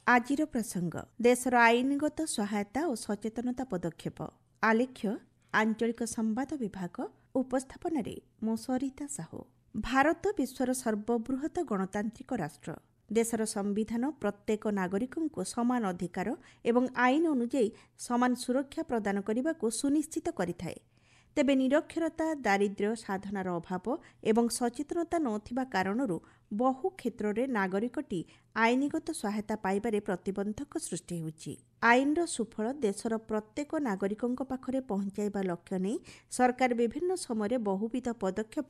ଆଜିର ପ୍ରସଙ୍ଗ ଦେଶର ଆଇନଗତ ସହାୟତା ଓ ସଚେତନତା ପଦକ୍ଷେପ। ଆଲେଖ୍ୟ ଆଞ୍ଚଳିକ ସମ୍ବାଦ ବିଭାଗ। ଉପସ୍ଥାପନାରେ ମୁଁ ସରିତା ସାହୁ। ଭାରତ ବିଶ୍ୱର ସର୍ବବୃହତ ଗଣତାନ୍ତ୍ରିକ ରାଷ୍ଟ୍ର। ଦେଶର ସମ୍ବିଧାନ ପ୍ରତ୍ୟେକ ନାଗରିକଙ୍କୁ ସମାନ ଅଧିକାର ଏବଂ ଆଇନ ଅନୁଯାୟୀ ସମାନ ସୁରକ୍ଷା ପ୍ରଦାନ କରିବାକୁ ସୁନିଶ୍ଚିତ କରିଥାଏ। ତେବେ ନିରକ୍ଷରତା, ଦାରିଦ୍ର୍ୟ, ସାଧନାର ଅଭାବ ଏବଂ ସଚେତନତା ନଥିବା କାରଣରୁ ବହୁ କ୍ଷେତ୍ରରେ ନାଗରିକଟି ଆଇନଗତ ସହାୟତା ପାଇବାରେ ପ୍ରତିବନ୍ଧକ ସୃଷ୍ଟି ହେଉଛି। ଆଇନର ସୁଫଳ ଦେଶର ପ୍ରତ୍ୟେକ ନାଗରିକଙ୍କ ପାଖରେ ପହଞ୍ଚାଇବା ଲକ୍ଷ୍ୟ ନେଇ ସରକାର ବିଭିନ୍ନ ସମୟରେ ବହୁବିଧ ପଦକ୍ଷେପ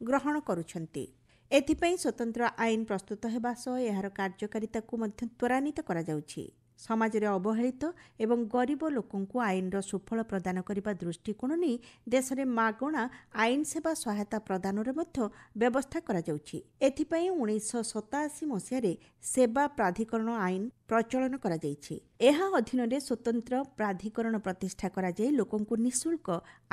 ଗ୍ରହଣ କରୁଛନ୍ତି। ଏଥିପାଇଁ ସ୍ୱତନ୍ତ୍ର ଆଇନ ପ୍ରସ୍ତୁତ ହେବା ସହ ଏହାର କାର୍ଯ୍ୟକାରିତାକୁ ମଧ୍ୟ ତ୍ୱରାନ୍ୱିତ କରାଯାଉଛି। ସମାଜରେ ଅବହେଳିତ ଏବଂ ଗରିବ ଲୋକଙ୍କୁ ଆଇନର ସୁଫଳ ପ୍ରଦାନ କରିବା ଦୃଷ୍ଟିକୋଣ ନେଇ ଦେଶରେ ମାଗଣା ଆଇନ ସେବା ସହାୟତା ପ୍ରଦାନରେ ମଧ୍ୟ ବ୍ୟବସ୍ଥା କରାଯାଉଛି। ଏଥିପାଇଁ 1987 ମସିହାରେ ସେବା ପ୍ରାଧିକରଣ ଆଇନ ପ୍ରଚଳନ କରାଯାଇଛି। ଏହା ଅଧୀନରେ ସ୍ୱତନ୍ତ୍ର ପ୍ରାଧିକରଣ ପ୍ରତିଷ୍ଠା କରାଯାଇ ଲୋକଙ୍କୁ ନିଃଶୁଳ୍କ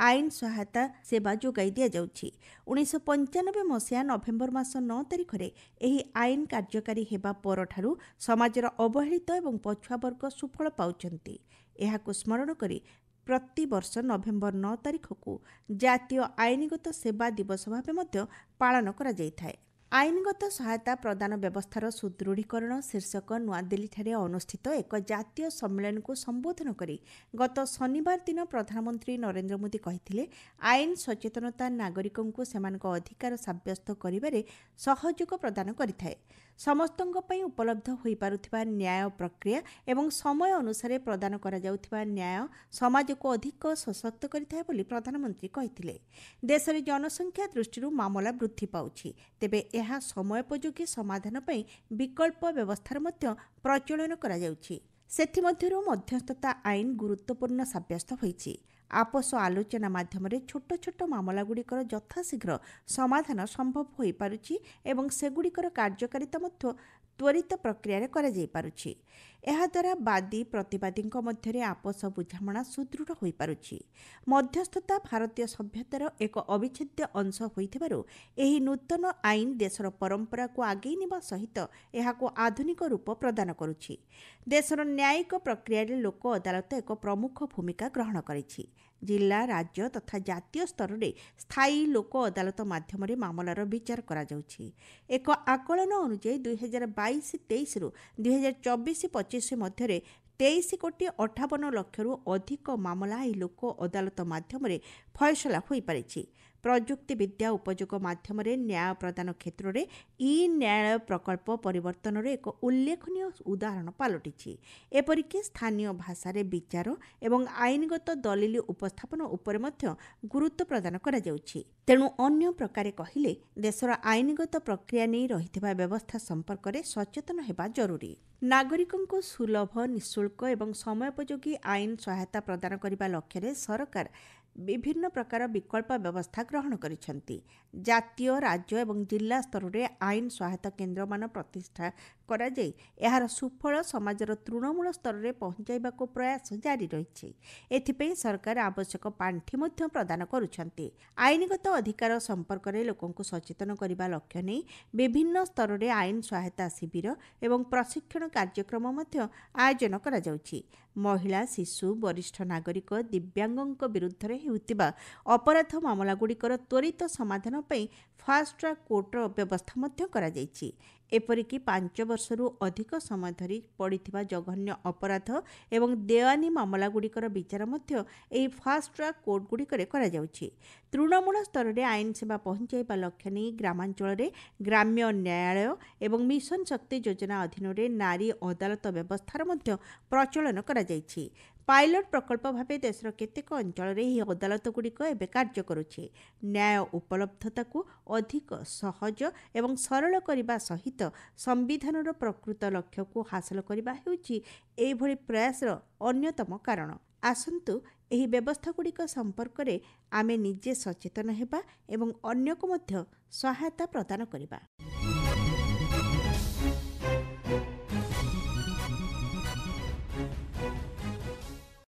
ଆଇନ ସହାୟତା ସେବା ଯୋଗାଇ ଦିଆଯାଉଛି। 1995 ମସିହା ନଭେମ୍ବର ମାସ 9 ତାରିଖରେ ଏହି ଆଇନ କାର୍ଯ୍ୟକାରୀ ହେବା ପରଠାରୁ ସମାଜର ଅବହେଳିତ ଏବଂ ପଛୁଆ ବର୍ଗ ସୁଫଳ ପାଉଛନ୍ତି। ଏହାକୁ ସ୍ମରଣ କରି ପ୍ରତିବର୍ଷ ନଭେମ୍ବର 9 ତାରିଖକୁ ଜାତୀୟ ଆଇନଗତ ସେବା ଦିବସ ଭାବେ ମଧ୍ୟ ପାଳନ କରାଯାଇଥାଏ। ଆଇନଗତ ସହାୟତା ପ୍ରଦାନ ବ୍ୟବସ୍ଥାର ସୁଦୃଢ଼ୀକରଣ ଶୀର୍ଷକ ନୂଆଦିଲ୍ଲୀଠାରେ ଅନୁଷ୍ଠିତ ଏକ ଜାତୀୟ ସମ୍ମିଳନୀକୁ ସମ୍ବୋଧନ କରି ଗତ ଶନିବାର ଦିନ ପ୍ରଧାନମନ୍ତ୍ରୀ ନରେନ୍ଦ୍ର ମୋଦି କହିଥିଲେ, ଆଇନ ସଚେତନତା ନାଗରିକଙ୍କୁ ସେମାନଙ୍କ ଅଧିକାର ସାବ୍ୟସ୍ତ କରିବାରେ ସହଯୋଗ ପ୍ରଦାନ କରିଥାଏ। ସମସ୍ତଙ୍କ ପାଇଁ ଉପଲବ୍ଧ ହୋଇପାରୁଥିବା ନ୍ୟାୟ ପ୍ରକ୍ରିୟା ଏବଂ ସମୟ ଅନୁସାରେ ପ୍ରଦାନ କରାଯାଉଥିବା ନ୍ୟାୟ ସମାଜକୁ ଅଧିକ ସଶକ୍ତ କରିଥାଏ ବୋଲି ପ୍ରଧାନମନ୍ତ୍ରୀ କହିଥିଲେ। ଦେଶରେ ଜନସଂଖ୍ୟା ଦୃଷ୍ଟିରୁ ମାମଲା ବୃଦ୍ଧି ପାଉଛି। ତେବେ ଏହା ସମୟୋପଯୋଗୀ ସମାଧାନ ପାଇଁ ବିକଳ୍ପ ବ୍ୟବସ୍ଥାର ମଧ୍ୟ ପ୍ରଚଳନ କରାଯାଉଛି। ସେଥିମଧ୍ୟରୁ ମଧ୍ୟସ୍ଥତା ଆଇନ ଗୁରୁତ୍ୱପୂର୍ଣ୍ଣ ସାବ୍ୟସ୍ତ ହୋଇଛି। ଆପୋଷ ଆଲୋଚନା ମାଧ୍ୟମରେ ଛୋଟ ଛୋଟ ମାମଲାଗୁଡ଼ିକର ଯଥାଶୀଘ୍ର ସମାଧାନ ସମ୍ଭବ ହୋଇପାରୁଛି ଏବଂ ସେଗୁଡ଼ିକର କାର୍ଯ୍ୟକାରିତା ମଧ୍ୟ ତ୍ୱରିତ ପ୍ରକ୍ରିୟାରେ କରାଯାଇପାରୁଛି। ଏହାଦ୍ୱାରା ବାଦୀ ପ୍ରତିବାଦୀଙ୍କ ମଧ୍ୟରେ ଆପୋଷ ବୁଝାମଣା ସୁଦୃଢ଼ ହୋଇପାରୁଛି। ମଧ୍ୟସ୍ଥତା ଭାରତୀୟ ସଭ୍ୟତାର ଏକ ଅବିଚ୍ଛେଦ୍ୟ ଅଂଶ ହୋଇଥିବାରୁ ଏହି ନୂତନ ଆଇନ ଦେଶର ପରମ୍ପରାକୁ ଆଗେଇ ନେବା ସହିତ ଏହାକୁ ଆଧୁନିକ ରୂପ ପ୍ରଦାନ କରୁଛି। ଦେଶର ନ୍ୟାୟିକ ପ୍ରକ୍ରିୟାରେ ଲୋକ ଅଦାଲତ ଏକ ପ୍ରମୁଖ ଭୂମିକା ଗ୍ରହଣ କରିଛି। ଜିଲ୍ଲା, ରାଜ୍ୟ ତଥା ଜାତୀୟ ସ୍ତରରେ ସ୍ଥାୟୀ ଲୋକ ଅଦାଲତ ମାଧ୍ୟମରେ ମାମଲାର ବିଚାର କରାଯାଉଛି। ଏକ ଆକଳନ ଅନୁଯାୟୀ 2022-23ରୁ 2024-25 ମଧ୍ୟରେ 23,58,00,000ରୁ ଅଧିକ ମାମଲା ଏହି ଲୋକ ଅଦାଲତ ମାଧ୍ୟମରେ ଫଇସଲା ହୋଇପାରିଛି। ପ୍ରଯୁକ୍ତି ବିଦ୍ୟା ଉପଯୋଗ ମାଧ୍ୟମରେ ନ୍ୟାୟ ପ୍ରଦାନ କ୍ଷେତ୍ରରେ ଇ-ନ୍ୟାୟାଳୟ ପ୍ରକଳ୍ପ ପରିବର୍ତ୍ତନର ଏକ ଉଲ୍ଲେଖନୀୟ ଉଦାହରଣ ପାଲଟିଛି। ଏପରିକି ସ୍ଥାନୀୟ ଭାଷାରେ ବିଚାର ଏବଂ ଆଇନଗତ ଦଲିଲ ଉପସ୍ଥାପନ ଉପରେ ମଧ୍ୟ ଗୁରୁତ୍ୱ ପ୍ରଦାନ କରାଯାଉଛି। ତେଣୁ ଅନ୍ୟ ପ୍ରକାରେ କହିଲେ ଦେଶର ଆଇନଗତ ପ୍ରକ୍ରିୟା ନେଇ ରହିଥିବା ବ୍ୟବସ୍ଥା ସମ୍ପର୍କରେ ସଚେତନ ହେବା ଜରୁରୀ। ନାଗରିକଙ୍କୁ ସୁଲଭ, ନିଃଶୁଳ୍କ ଏବଂ ସମୟୋପଯୋଗୀ ଆଇନ ସହାୟତା ପ୍ରଦାନ କରିବା ଲକ୍ଷ୍ୟରେ ସରକାର ବିଭିନ୍ନ ପ୍ରକାର ବିକଳ୍ପ ବ୍ୟବସ୍ଥା ଗ୍ରହଣ କରିଛନ୍ତି। ଜାତୀୟ, ରାଜ୍ୟ ଏବଂ ଜିଲ୍ଲା ସ୍ତରରେ ଆଇନ ସହାୟତା କେନ୍ଦ୍ରମାନ ପ୍ରତିଷ୍ଠା କରାଯାଇ ଏହାର ସୁଫଳ ସମାଜର ତୃଣମୂଳ ସ୍ତରରେ ପହଞ୍ଚାଇବାକୁ ପ୍ରୟାସ ଜାରି ରହିଛି। ଏଥିପାଇଁ ସରକାର ଆବଶ୍ୟକ ପାଣ୍ଠି ମଧ୍ୟ ପ୍ରଦାନ କରୁଛନ୍ତି। ଆଇନଗତ ଅଧିକାର ସମ୍ପର୍କରେ ଲୋକଙ୍କୁ ସଚେତନ କରିବା ଲକ୍ଷ୍ୟ ନେଇ ବିଭିନ୍ନ ସ୍ତରରେ ଆଇନ ସହାୟତା ଶିବିର ଏବଂ ପ୍ରଶିକ୍ଷଣ କାର୍ଯ୍ୟକ୍ରମ ମଧ୍ୟ ଆୟୋଜନ କରାଯାଉଛି। ମହିଳା, ଶିଶୁ, ବରିଷ୍ଠ ନାଗରିକ, ଦିବ୍ୟାଙ୍ଗଙ୍କ ବିରୁଦ୍ଧରେ ହେଉଥିବା ଅପରାଧ ମାମଲାଗୁଡ଼ିକର ତ୍ୱରିତ ସମାଧାନ ପାଇଁ ଫାଷ୍ଟ ଟ୍ରାକ୍ କୋର୍ଟର ବ୍ୟବସ୍ଥା ମଧ୍ୟ କରାଯାଇଛି। ଏପରିକି 5 ବର୍ଷରୁ ଅଧିକ ସମୟ ଧରି ପଡ଼ିଥିବା ଜଘନ୍ୟ ଅପରାଧ ଏବଂ ଦେୱାନୀ ମାମଲାଗୁଡ଼ିକର ବିଚାର ମଧ୍ୟ ଏହି ଫାଷ୍ଟ ଟ୍ରାକ୍ କୋର୍ଟଗୁଡ଼ିକରେ କରାଯାଉଛି। ତୃଣମୂଳ ସ୍ତରରେ ଆଇନ ସେବା ପହଞ୍ଚାଇବା ଲକ୍ଷ୍ୟ ନେଇ ଗ୍ରାମାଞ୍ଚଳରେ ଗ୍ରାମ୍ୟ ନ୍ୟାୟାଳୟ ଏବଂ ମିଶନ ଶକ୍ତି ଯୋଜନା ଅଧୀନରେ ନାରୀ ଅଦାଲତ ବ୍ୟବସ୍ଥାର ମଧ୍ୟ ପ୍ରଚଳନ କରାଯାଇଛି। ପାଇଲଟ ପ୍ରକଳ୍ପ ଭାବେ ଦେଶର କେତେକ ଅଞ୍ଚଳରେ ଏହି ଅଦାଲତଗୁଡ଼ିକ ଏବେ କାର୍ଯ୍ୟ କରୁଛି। ନ୍ୟାୟ ଉପଲବ୍ଧତାକୁ ଅଧିକ ସହଜ ଏବଂ ସରଳ କରିବା ସହିତ ସମ୍ବିଧାନର ପ୍ରକୃତ ଲକ୍ଷ୍ୟକୁ ହାସଲ କରିବା ହେଉଛି ଏହିଭଳି ପ୍ରୟାସର ଅନ୍ୟତମ କାରଣ। ଆସନ୍ତୁ ଏହି ବ୍ୟବସ୍ଥାଗୁଡ଼ିକ ସମ୍ପର୍କରେ ଆମେ ନିଜେ ସଚେତନ ହେବା ଏବଂ ଅନ୍ୟକୁ ମଧ୍ୟ ସହାୟତା ପ୍ରଦାନ କରିବା।